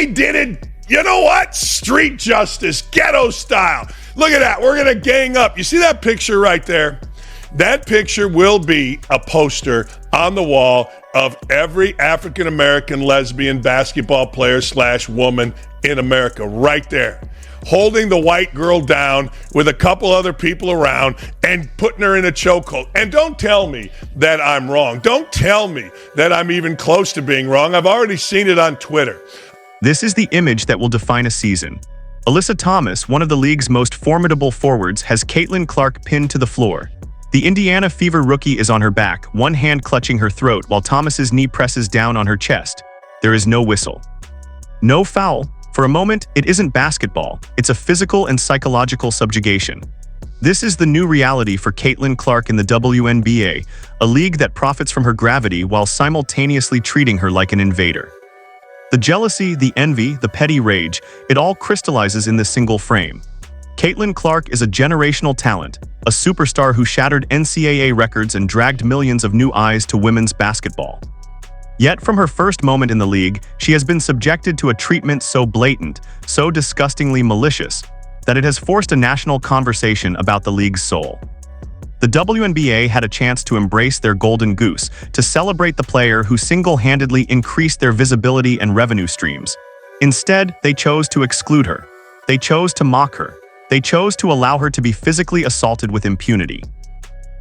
they did it, you know what? Street justice, ghetto style. Look at that. We're going to gang up. You see that picture right there? That picture will be a poster on the wall of every African-American lesbian basketball player / woman in America right there, holding the white girl down with a couple other people around and putting her in a chokehold. And don't tell me that I'm wrong. Don't tell me that I'm even close to being wrong. I've already seen it on Twitter. This is the image that will define a season. Alyssa Thomas, one of the league's most formidable forwards, has Caitlin Clark pinned to the floor. The Indiana Fever rookie is on her back, one hand clutching her throat while Thomas's knee presses down on her chest. There is no whistle. No foul. For a moment, it isn't basketball. It's a physical and psychological subjugation. This is the new reality for Caitlin Clark in the WNBA, a league that profits from her gravity while simultaneously treating her like an invader. The jealousy, the envy, the petty rage, it all crystallizes in this single frame. Caitlin Clark is a generational talent, a superstar who shattered NCAA records and dragged millions of new eyes to women's basketball. Yet from her first moment in the league, she has been subjected to a treatment so blatant, so disgustingly malicious, that it has forced a national conversation about the league's soul. The WNBA had a chance to embrace their golden goose, to celebrate the player who single-handedly increased their visibility and revenue streams. Instead, they chose to exclude her. They chose to mock her. They chose to allow her to be physically assaulted with impunity.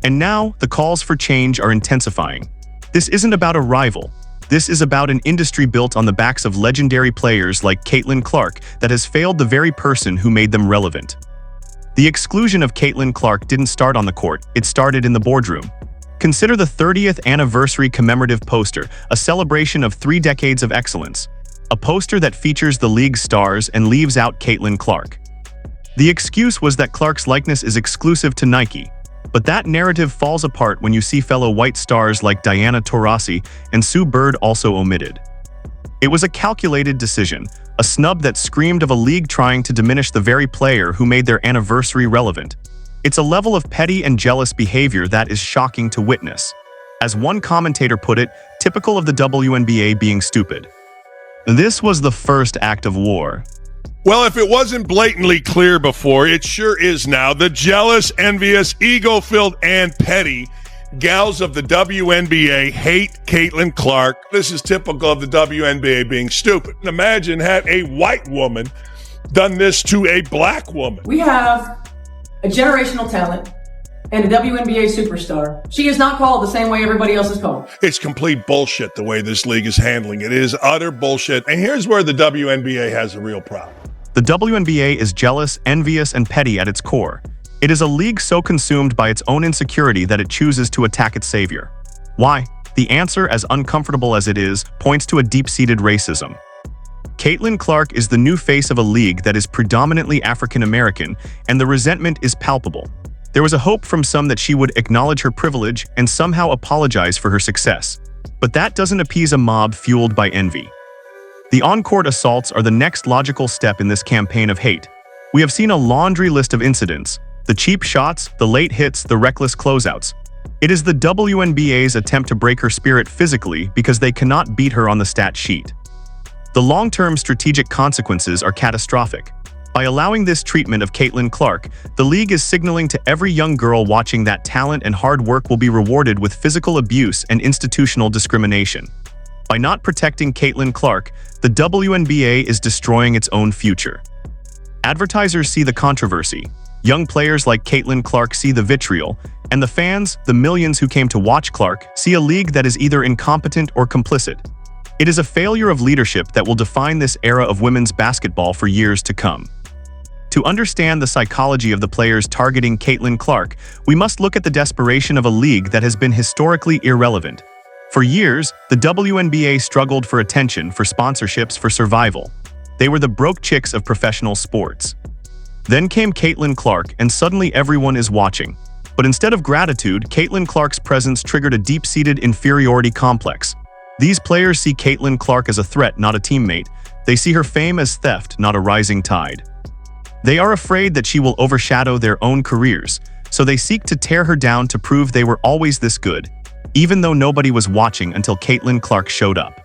And now, the calls for change are intensifying. This isn't about a rival. This is about an industry built on the backs of legendary players like Caitlin Clark that has failed the very person who made them relevant. The exclusion of Caitlin Clark didn't start on the court, it started in the boardroom. Consider the 30th anniversary commemorative poster, a celebration of 3 decades of excellence. A poster that features the league's stars and leaves out Caitlin Clark. The excuse was that Clark's likeness is exclusive to Nike. But that narrative falls apart when you see fellow white stars like Diana Taurasi and Sue Bird also omitted. It was a calculated decision, a snub that screamed of a league trying to diminish the very player who made their anniversary relevant. It's a level of petty and jealous behavior that is shocking to witness. As one commentator put it, typical of the WNBA being stupid. This was the first act of war. Well, if it wasn't blatantly clear before, it sure is now. The jealous, envious, ego-filled, and petty gals of the WNBA hate Caitlin Clark. This is typical of the WNBA being stupid. Imagine had a white woman done this to a black woman. We have a generational talent and a WNBA superstar. She is not called the same way everybody else is called. It's complete bullshit the way this league is handling it. It is utter bullshit. And here's where the WNBA has a real problem. The WNBA is jealous, envious, and petty at its core. It is a league so consumed by its own insecurity that it chooses to attack its savior. Why? The answer, as uncomfortable as it is, points to a deep-seated racism. Caitlin Clark is the new face of a league that is predominantly African-American, and the resentment is palpable. There was a hope from some that she would acknowledge her privilege and somehow apologize for her success. But that doesn't appease a mob fueled by envy. The on-court assaults are the next logical step in this campaign of hate. We have seen a laundry list of incidents: the cheap shots, the late hits, the reckless closeouts. It is the WNBA's attempt to break her spirit physically because they cannot beat her on the stat sheet. The long-term strategic consequences are catastrophic. By allowing this treatment of Caitlin Clark, the league is signaling to every young girl watching that talent and hard work will be rewarded with physical abuse and institutional discrimination. By not protecting Caitlin Clark, the WNBA is destroying its own future. Advertisers see the controversy. Young players like Caitlin Clark see the vitriol, and the fans, the millions who came to watch Clark, see a league that is either incompetent or complicit. It is a failure of leadership that will define this era of women's basketball for years to come. To understand the psychology of the players targeting Caitlin Clark, we must look at the desperation of a league that has been historically irrelevant. For years, the WNBA struggled for attention, for sponsorships, for survival. They were the broke chicks of professional sports. Then came Caitlin Clark, and suddenly everyone is watching. But instead of gratitude, Caitlin Clark's presence triggered a deep-seated inferiority complex. These players see Caitlin Clark as a threat, not a teammate. They see her fame as theft, not a rising tide. They are afraid that she will overshadow their own careers, so they seek to tear her down to prove they were always this good, even though nobody was watching until Caitlin Clark showed up.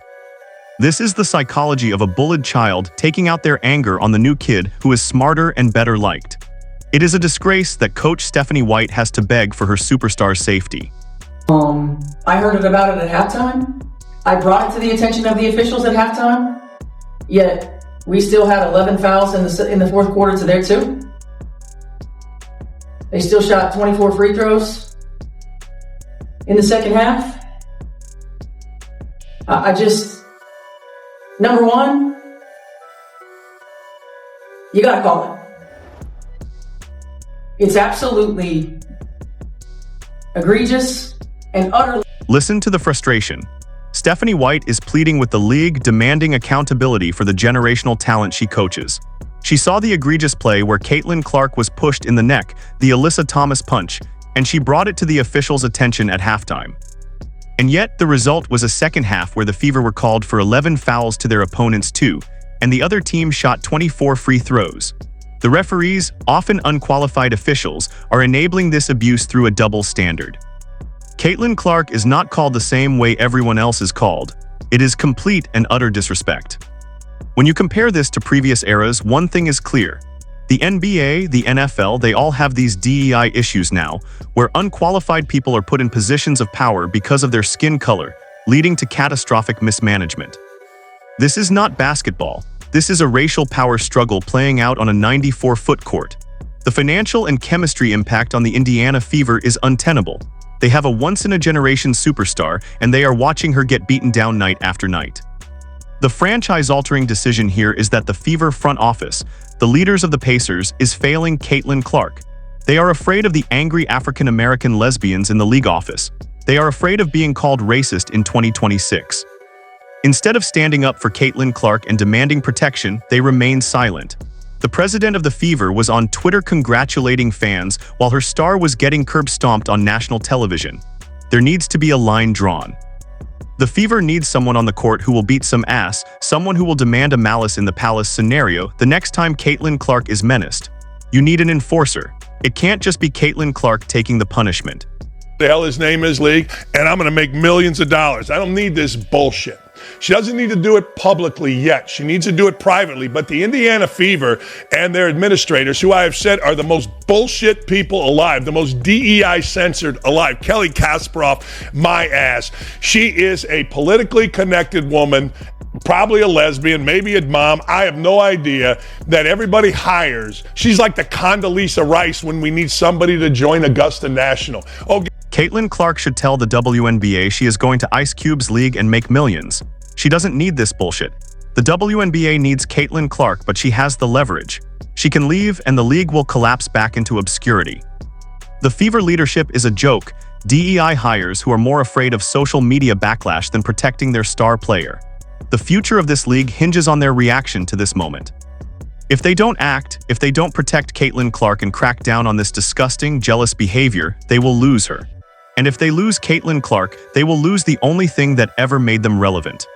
This is the psychology of a bullied child taking out their anger on the new kid who is smarter and better liked. It is a disgrace that Coach Stephanie White has to beg for her superstar's safety. I heard about it at halftime. I brought it to the attention of the officials at halftime. Yet, we still had 11 fouls in the fourth quarter to their 2. They still shot 24 free throws in the second half. Number one, you gotta call it. It's absolutely egregious and utterly... Listen to the frustration. Stephanie White is pleading with the league, demanding accountability for the generational talent she coaches. She saw the egregious play where Caitlin Clark was pushed in the neck, the Alyssa Thomas punch, and she brought it to the officials' attention at halftime. And yet, the result was a second half where the Fever were called for 11 fouls to their opponents' 2, and the other team shot 24 free throws. The referees, often unqualified officials, are enabling this abuse through a double standard. Caitlin Clark is not called the same way everyone else is called. It is complete and utter disrespect. When you compare this to previous eras, one thing is clear. The NBA, the NFL, they all have these DEI issues now, where unqualified people are put in positions of power because of their skin color, leading to catastrophic mismanagement. This is not basketball. This is a racial power struggle playing out on a 94-foot court. The financial and chemistry impact on the Indiana Fever is untenable. They have a once-in-a-generation superstar, and they are watching her get beaten down night after night. The franchise-altering decision here is that the Fever front office, the leaders of the Pacers, is failing Caitlin Clark. They are afraid of the angry African-American lesbians in the league office. They are afraid of being called racist in 2026. Instead of standing up for Caitlin Clark and demanding protection, they remain silent. The president of the Fever was on Twitter congratulating fans while her star was getting curb-stomped on national television. There needs to be a line drawn. The Fever needs someone on the court who will beat some ass, someone who will demand a Malice in the Palace scenario the next time Caitlin Clark is menaced. You need an enforcer. It can't just be Caitlin Clark taking the punishment. The hell his name is, league, and I'm going to make millions of dollars. I don't need this bullshit. She doesn't need to do it publicly yet. She needs to do it privately. But the Indiana Fever and their administrators, who I have said are the most bullshit people alive, the most DEI censored alive, Kelly Kasparov, my ass. She is a politically connected woman, probably a lesbian, maybe a mom. I have no idea, that everybody hires. She's like the Condoleezza Rice when we need somebody to join Augusta National. Oh, Caitlin Clark should tell the WNBA she is going to Ice Cube's league and make millions. She doesn't need this bullshit. The WNBA needs Caitlin Clark, but she has the leverage. She can leave and the league will collapse back into obscurity. The Fever leadership is a joke, DEI hires who are more afraid of social media backlash than protecting their star player. The future of this league hinges on their reaction to this moment. If they don't act, if they don't protect Caitlin Clark and crack down on this disgusting, jealous behavior, they will lose her. And if they lose Caitlin Clark, they will lose the only thing that ever made them relevant.